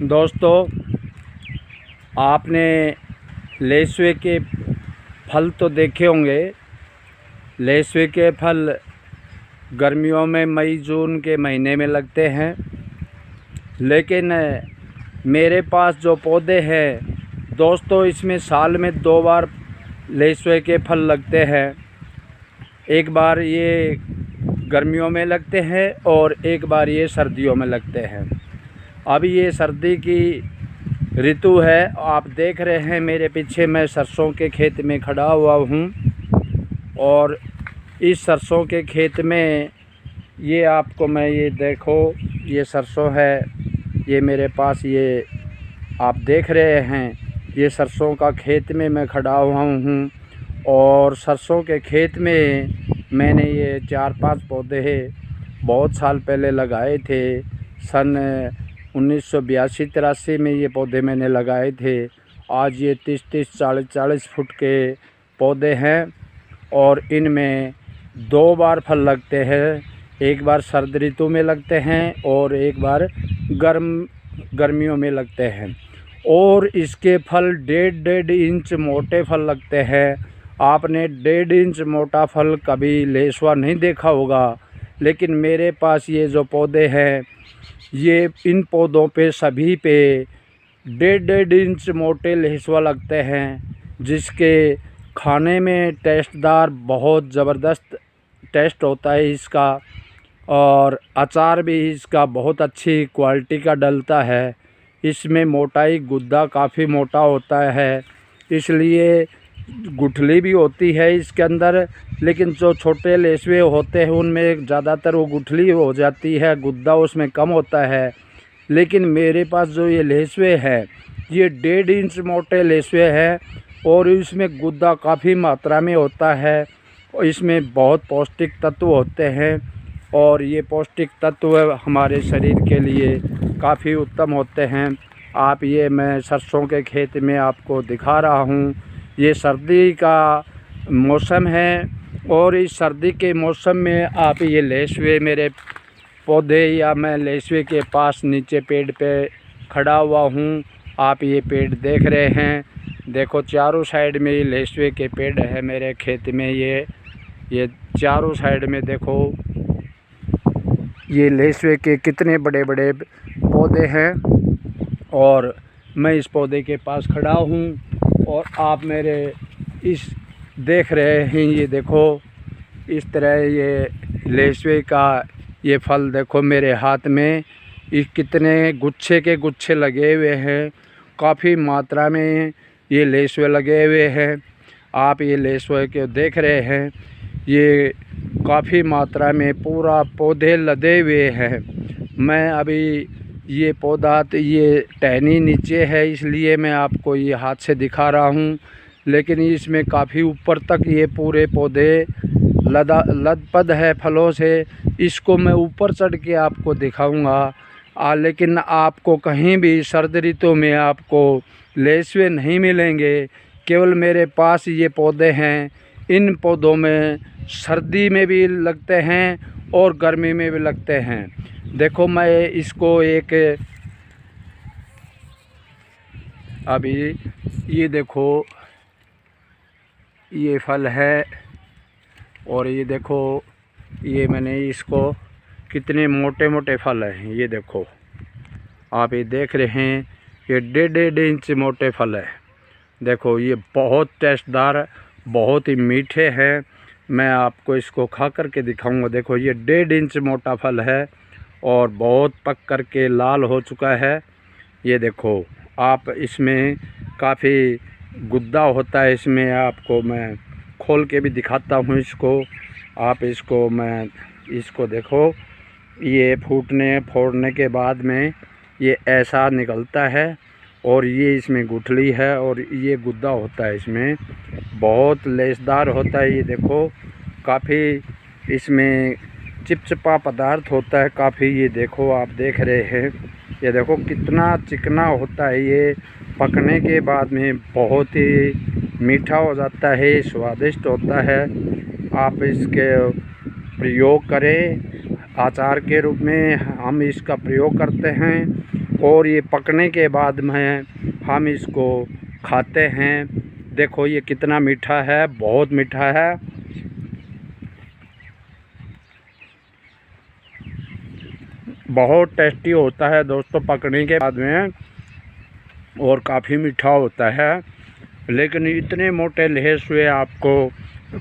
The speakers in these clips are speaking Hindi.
दोस्तों, आपने लेसुए के फल तो देखे होंगे। लेसुए के फल गर्मियों में मई जून के महीने में लगते हैं, लेकिन मेरे पास जो पौधे हैं दोस्तों, इसमें साल में 2 बार लेसुए के फल लगते हैं। एक बार ये गर्मियों में लगते हैं और एक बार ये सर्दियों में लगते हैं। अभी ये सर्दी की ऋतु है। आप देख रहे हैं मेरे पीछे, मैं सरसों के खेत में खड़ा हुआ हूँ और इस सरसों के खेत में ये आपको मैं ये देखो, ये सरसों है। ये मेरे पास ये आप देख रहे हैं, ये सरसों का खेत में मैं खड़ा हुआ हूँ और सरसों के खेत में मैंने ये 4-5 पौधे बहुत साल पहले लगाए थे। सन 1982-83 में ये पौधे मैंने लगाए थे। आज ये 30-30, 40-40 फुट के पौधे हैं और इनमें 2 बार फल लगते हैं। एक बार सर्द ऋतु में लगते हैं और एक बार गर्मियों में लगते हैं। और इसके फल 1.5 इंच मोटे फल लगते हैं। आपने 1.5 इंच मोटा फल कभी लेसुआ नहीं देखा होगा, लेकिन मेरे पास ये जो पौधे हैं, ये इन पौधों पे सभी पे 1.5 इंच मोटे लेसुआ लगते हैं, जिसके खाने में टेस्टदार बहुत ज़बरदस्त टेस्ट होता है इसका। और अचार भी इसका बहुत अच्छी क्वालिटी का डलता है। इसमें मोटाई गुद्दा काफ़ी मोटा होता है, इसलिए गुठली भी होती है इसके अंदर। लेकिन जो छोटे लेसुए होते हैं उनमें ज़्यादातर वो गुठली हो जाती है, गुद्दा उसमें कम होता है। लेकिन मेरे पास जो ये लेसुए है, ये 1.5 इंच मोटे लेसुए हैं और इसमें गुद्दा काफ़ी मात्रा में होता है। इसमें बहुत पौष्टिक तत्व होते हैं और ये पौष्टिक तत्व हमारे शरीर के लिए काफ़ी उत्तम होते हैं। आप ये मैं सरसों के खेत में आपको दिखा रहा हूँ। ये सर्दी का मौसम है और इस सर्दी के मौसम में आप ये लेसुए मेरे पौधे, या मैं लेसुए के पास नीचे पेड़ पे खड़ा हुआ हूँ। आप ये पेड़ देख रहे हैं, देखो चारों साइड में ये लेसुए के पेड़ है मेरे खेत में। ये चारों साइड में देखो, ये लेसुए के कितने बड़े बड़े पौधे हैं और मैं इस पौधे के पास खड़ा हूँ और आप मेरे इस देख रहे हैं। ये देखो, इस तरह ये लेसुए का ये फल देखो मेरे हाथ में, ये कितने गुच्छे के गुच्छे लगे हुए हैं। काफ़ी मात्रा में ये लेसुए लगे हुए हैं। आप ये लेसुए के देख रहे हैं, ये काफ़ी मात्रा में पूरा पौधे लदे हुए हैं। मैं अभी ये पौधा तो ये टहनी नीचे है, इसलिए मैं आपको ये हाथ से दिखा रहा हूँ, लेकिन इसमें काफ़ी ऊपर तक ये पूरे पौधे लदपद है फलों से। इसको मैं ऊपर चढ़ के आपको दिखाऊंगा। लेकिन आपको कहीं भी सर्द ऋतु में आपको लेसुए नहीं मिलेंगे। केवल मेरे पास ये पौधे हैं। इन पौधों में सर्दी में भी लगते हैं और गर्मी में भी लगते हैं। देखो, मैं इसको एक अभी ये देखो, ये फल है और ये देखो, ये मैंने इसको कितने मोटे मोटे फल हैं। ये देखो, आप ये देख रहे हैं, ये 1.5 इंच मोटे फल है। देखो, ये बहुत टेस्टदार, बहुत ही मीठे हैं। मैं आपको इसको खा करके दिखाऊंगा। देखो, ये 1.5 इंच मोटा फल है और बहुत पक करके लाल हो चुका है। ये देखो, आप इसमें काफ़ी गुद्दा होता है। इसमें आपको मैं खोल के भी दिखाता हूँ इसको। आप इसको देखो, ये फोड़ने के बाद में ये ऐसा निकलता है और ये इसमें गुठली है और ये गुद्दा होता है। इसमें बहुत लेसदार होता है। ये देखो, काफ़ी इसमें चिपचिपा पदार्थ होता है काफ़ी। ये देखो, आप देख रहे हैं, ये देखो कितना चिकना होता है। ये पकने के बाद में बहुत ही मीठा हो जाता है, स्वादिष्ट होता है। आप इसके प्रयोग करें, अचार के रूप में हम इसका प्रयोग करते हैं। और ये पकने के बाद में हम इसको खाते हैं। देखो ये कितना मीठा है, बहुत मीठा है। बहुत टेस्टी होता है दोस्तों पकने के बाद में, और काफ़ी मीठा होता है। लेकिन इतने मोटे लहेस हुए आपको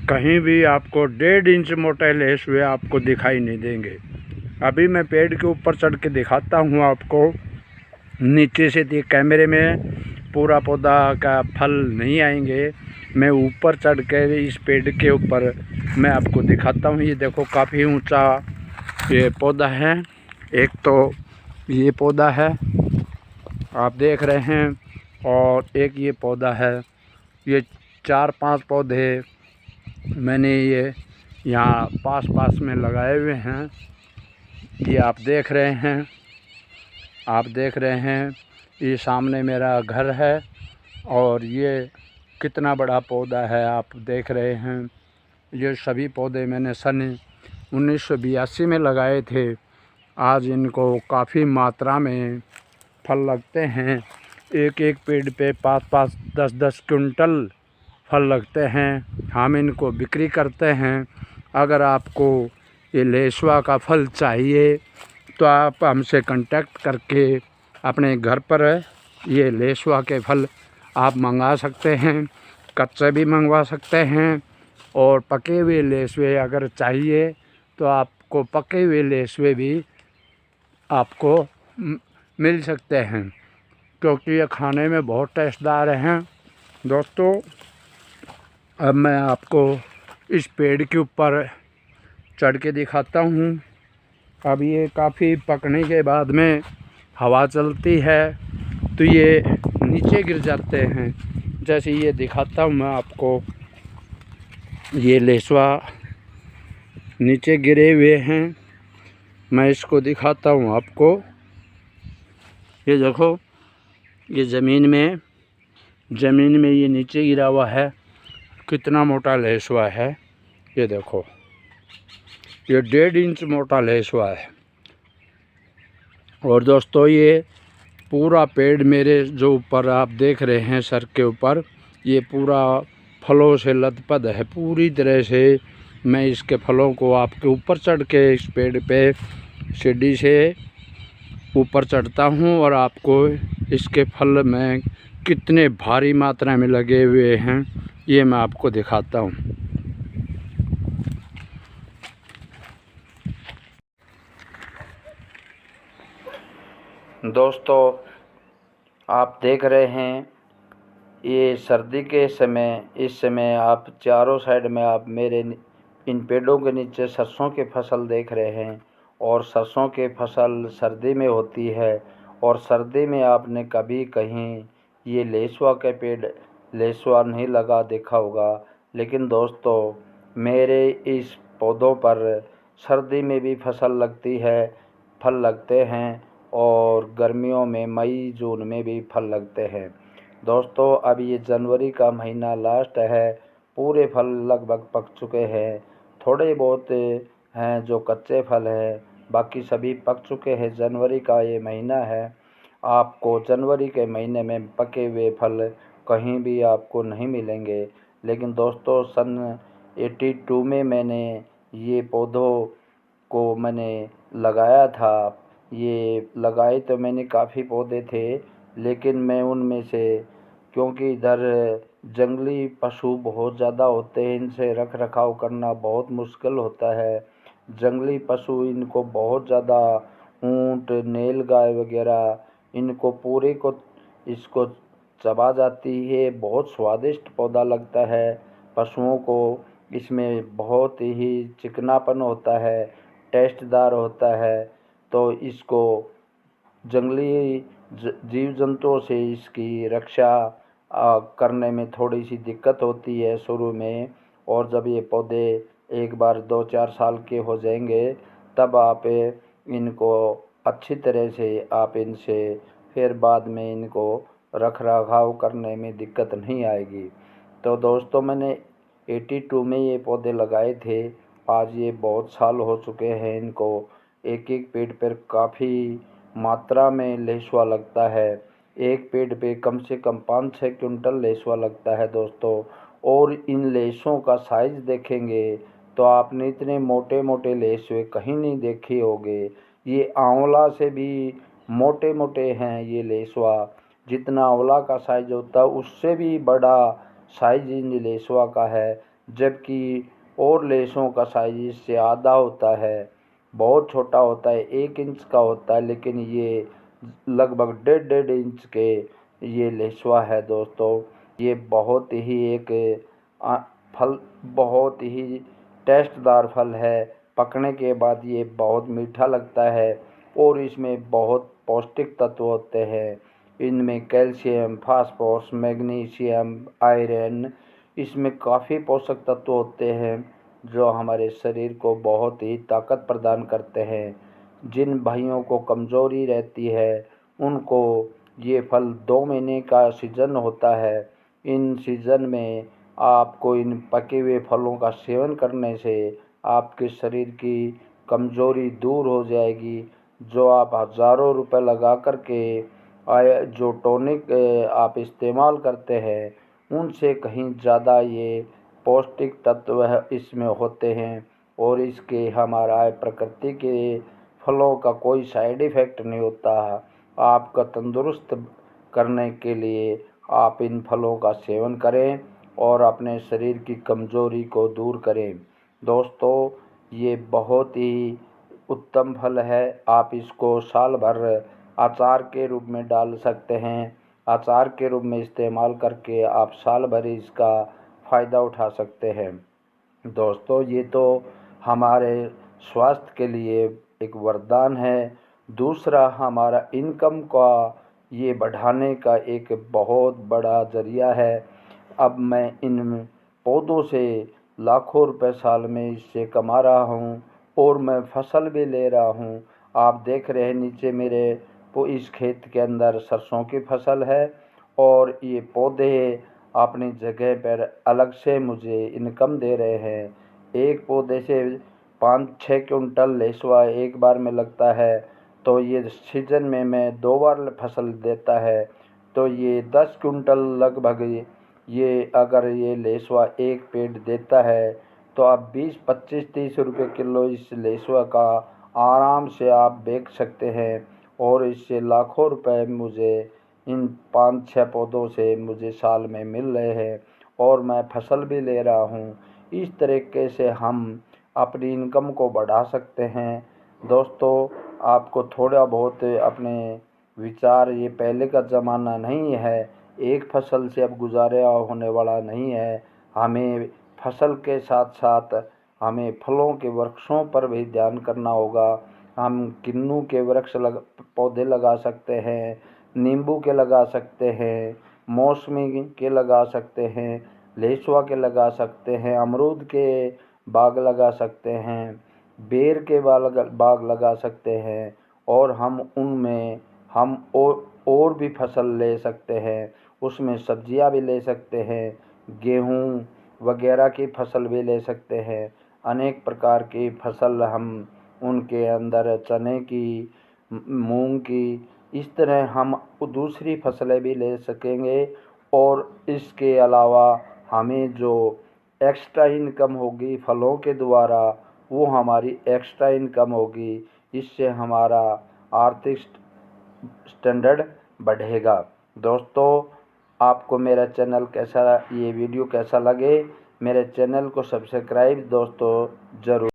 कहीं भी आपको 1.5 इंच मोटे लहेस हुए आपको दिखाई नहीं देंगे। अभी मैं पेड़ के ऊपर चढ़ के दिखाता हूँ आपको। नीचे से कैमरे में पूरा पौधा का फल नहीं आएंगे। मैं ऊपर चढ़ के इस पेड़ के ऊपर मैं आपको दिखाता हूँ। ये देखो काफ़ी ऊंचा ये पौधा है। एक तो ये पौधा है आप देख रहे हैं, और एक ये पौधा है। ये 4-5 पौधे मैंने ये यहाँ पास में लगाए हुए हैं। ये आप देख रहे हैं, आप देख रहे हैं। ये सामने मेरा घर है, और ये कितना बड़ा पौधा है आप देख रहे हैं। ये सभी पौधे मैंने सन 1982 में लगाए थे। आज इनको काफ़ी मात्रा में फल लगते हैं। एक एक पेड़ पे 5-5, 10-10 क्विंटल फल लगते हैं। हम इनको बिक्री करते हैं। अगर आपको ये लेसुआ का फल चाहिए तो आप हमसे कांटेक्ट करके अपने घर पर ये लेसुआ के फल आप मंगा सकते हैं। कच्चे भी मंगवा सकते हैं, और पके हुए लेसुए अगर चाहिए तो आपको पके हुए लेसुए भी आपको मिल सकते हैं, क्योंकि ये खाने में बहुत टेस्टदार हैं। दोस्तों अब मैं आपको इस पेड़ के ऊपर चढ़ के दिखाता हूँ। अब ये काफ़ी पकने के बाद में हवा चलती है तो ये नीचे गिर जाते हैं। जैसे ये दिखाता हूँ मैं आपको, ये लेसुआ नीचे गिरे हुए हैं। मैं इसको दिखाता हूँ आपको। ये देखो ये ज़मीन में ये नीचे गिरा हुआ है। कितना मोटा लेसुआ है ये देखो। ये 1.5 इंच मोटा लेसुआ है। और दोस्तों ये पूरा पेड़ मेरे जो ऊपर आप देख रहे हैं सर के ऊपर, ये पूरा फलों से लदपद है पूरी तरह से। मैं इसके फलों को आपके ऊपर चढ़ के इस पेड़ पे सीढ़ी से ऊपर चढ़ता हूँ, और आपको इसके फल में कितने भारी मात्रा में लगे हुए हैं ये मैं आपको दिखाता हूँ। दोस्तों आप देख रहे हैं ये सर्दी के समय, इस समय आप चारों साइड में आप मेरे इन पेड़ों के नीचे सरसों की फसल देख रहे हैं। और सरसों की फसल सर्दी में होती है, और सर्दी में आपने कभी कहीं ये लेसुआ के पेड़ लेसुआ नहीं लगा देखा होगा। लेकिन दोस्तों मेरे इस पौधों पर सर्दी में भी फसल लगती है, फल लगते हैं, और गर्मियों में मई जून में भी फल लगते हैं। दोस्तों अब ये जनवरी का महीना लास्ट है। पूरे फल लगभग पक चुके हैं। थोड़े बहुत हैं जो कच्चे फल हैं, बाकी सभी पक चुके हैं। जनवरी का ये महीना है। आपको जनवरी के महीने में पके हुए फल कहीं भी आपको नहीं मिलेंगे। लेकिन दोस्तों सन 82 में मैंने ये पौधों को मैंने लगाया था। ये लगाए तो मैंने काफ़ी पौधे थे, लेकिन मैं उनमें से, क्योंकि इधर जंगली पशु बहुत ज़्यादा होते हैं, इनसे रख रखाव करना बहुत मुश्किल होता है। जंगली पशु इनको बहुत ज़्यादा, ऊँट, नीलगाय वगैरह इनको पूरे को इसको चबा जाती है। बहुत स्वादिष्ट पौधा लगता है पशुओं को। इसमें बहुत ही चिकनापन होता है, टेस्टदार होता है। तो इसको जंगली जीव जंतुओं से इसकी रक्षा करने में थोड़ी सी दिक्कत होती है शुरू में। और जब ये पौधे एक बार 2-4 साल के हो जाएंगे तब आप इनको अच्छी तरह से आप इनसे फिर बाद में इनको रख रखाव करने में दिक्कत नहीं आएगी। तो दोस्तों मैंने 82 में ये पौधे लगाए थे। आज ये बहुत साल हो चुके हैं इनको। एक एक पेड़ पर काफ़ी मात्रा में लेसुआ लगता है। एक पेड़ पे कम से कम 5-6 क्विंटल लेसुआ लगता है दोस्तों। और इन लेसों का साइज़ देखेंगे तो आपने इतने मोटे मोटे लेसुए कहीं नहीं देखे होंगे। ये आंवला से भी मोटे मोटे हैं ये लेसुआ। जितना आंवला का साइज होता है उससे भी बड़ा साइज इन लेसुआ का है, जबकि और लेसों का साइज इससे आधा होता है, बहुत छोटा होता है, 1 इंच का होता है। लेकिन ये लगभग 1.5 इंच के ये लेसुआ है दोस्तों। ये बहुत ही एक फल बहुत ही टेस्टदार फल है। पकने के बाद ये बहुत मीठा लगता है और इसमें बहुत पौष्टिक तत्व होते हैं। इनमें कैल्शियम, फास्फोरस, मैग्नीशियम, आयरन, इसमें काफ़ी पोषक तत्व होते हैं जो हमारे शरीर को बहुत ही ताकत प्रदान करते हैं। जिन भाइयों को कमज़ोरी रहती है उनको ये फल 2 महीने का सीज़न होता है। इन सीज़न में आपको इन पके हुए फलों का सेवन करने से आपके शरीर की कमज़ोरी दूर हो जाएगी। जो आप हज़ारों रुपए लगा कर के जो टॉनिक आप इस्तेमाल करते हैं उनसे कहीं ज़्यादा ये पौष्टिक तत्व इसमें होते हैं। और इसके हमारा प्रकृति के फलों का कोई साइड इफ़ेक्ट नहीं होता। आपका तंदुरुस्त करने के लिए आप इन फलों का सेवन करें और अपने शरीर की कमज़ोरी को दूर करें। दोस्तों, ये बहुत ही उत्तम फल है। आप इसको साल भर अचार के रूप में डाल सकते हैं। अचार के रूप में इस्तेमाल करके आप साल भर इसका फ़ायदा उठा सकते हैं। दोस्तों, ये तो हमारे स्वास्थ्य के लिए एक वरदान है। दूसरा, हमारा इनकम का ये बढ़ाने का एक बहुत बड़ा ज़रिया है। अब मैं इन पौधों से लाखों रुपए साल में इससे कमा रहा हूँ और मैं फसल भी ले रहा हूँ। आप देख रहे हैं नीचे मेरे इस खेत के अंदर सरसों की फसल है और ये पौधे अपनी जगह पर अलग से मुझे इनकम दे रहे हैं। एक पौधे से 5-6 क्विंटल लेसुआ एक बार में लगता है, तो ये सीजन में मैं 2 बार फसल देता है, तो ये 10 क्विंटल लगभग ये अगर ये लेसुआ एक पेड़ देता है तो आप 20, 25, 30 रुपये किलो इस लेसुआ का आराम से आप बेच सकते हैं। और इससे लाखों रुपए मुझे इन 5-6 पौधों से मुझे साल में मिल रहे हैं और मैं फसल भी ले रहा हूँ। इस तरीके से हम अपनी इनकम को बढ़ा सकते हैं। दोस्तों, आपको थोड़ा बहुत अपने विचार, ये पहले का ज़माना नहीं है, एक फसल से अब गुजारा होने वाला नहीं है। हमें फसल के साथ साथ हमें फलों के वृक्षों पर भी ध्यान करना होगा। हम किन्नू के पौधे लगा सकते हैं, नींबू के लगा सकते हैं, मौसमी के लगा सकते हैं, लेसुआ के लगा सकते हैं, अमरूद के बाग लगा सकते हैं, बेर के बाग लगा सकते हैं। और हम उनमें हम और भी फसल ले सकते हैं। उसमें सब्जियां भी ले सकते हैं, गेहूँ वगैरह की फसल भी ले सकते हैं। अनेक प्रकार की फसल हम उनके अंदर चने की, मूंग की, इस तरह हम दूसरी फसलें भी ले सकेंगे। और इसके अलावा हमें जो एक्स्ट्रा इनकम होगी फलों के द्वारा, वो हमारी एक्स्ट्रा इनकम होगी। इससे हमारा आर्थिक स्टैंडर्ड बढ़ेगा। दोस्तों, आपको मेरा चैनल ये वीडियो कैसा लगे, मेरे चैनल को सब्सक्राइब दोस्तों ज़रूर